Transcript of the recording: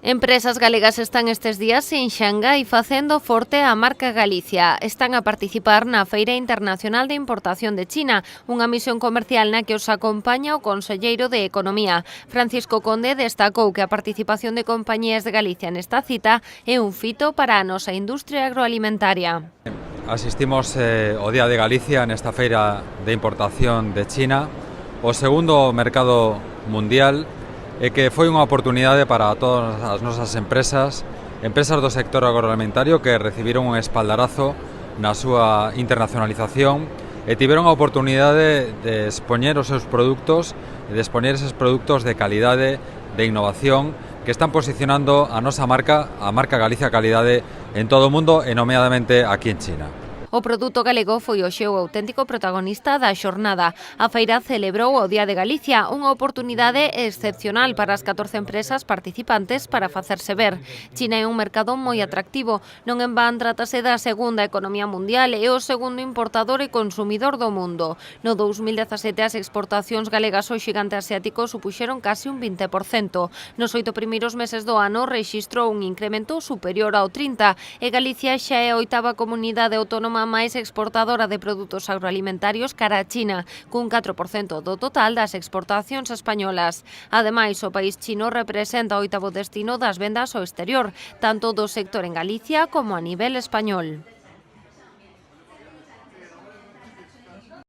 Empresas galegas están estes días en Xangai facendo forte a marca Galicia. Están a participar na Feira Internacional de Importación de China, unha misión comercial na que os acompaña o conselleiro de Economía. Francisco Conde destacou que a participación de compañías de Galicia nesta cita é un fito para a nosa industria agroalimentaria. Asistimos ao Día de Galicia nesta feira de importación de China, o segundo mercado mundial, e que foi unha oportunidade para todas as nosas empresas do sector agroalimentario que recibiron un espaldarazo na súa internacionalización e tiveron a oportunidade de expoñer os seus produtos e de expoñer eses produtos de calidade, de innovación, que están posicionando a nosa marca, a marca Galicia Calidade, en todo o mundo e nomeadamente aquí en China. O produto galego foi hoxe o auténtico protagonista da xornada. A feira celebrou o Día de Galicia, unha oportunidade excepcional para as 14 empresas participantes para facerse ver. China é un mercado moi atractivo, non en van trátase da segunda economía mundial e o segundo importador e consumidor do mundo. No 2017 as exportacións galegas ao xigante asiático supuxeron casi un 20%. Nos 8 primeiros meses do ano rexistrou un incremento superior ao 30% e Galicia xa é a 8ª comunidade autónoma máis exportadora de produtos agroalimentarios cara a China, cun 4% do total das exportacións españolas. Ademais, o país chino representa o 8º destino das vendas ao exterior, tanto do sector en Galicia como a nivel español.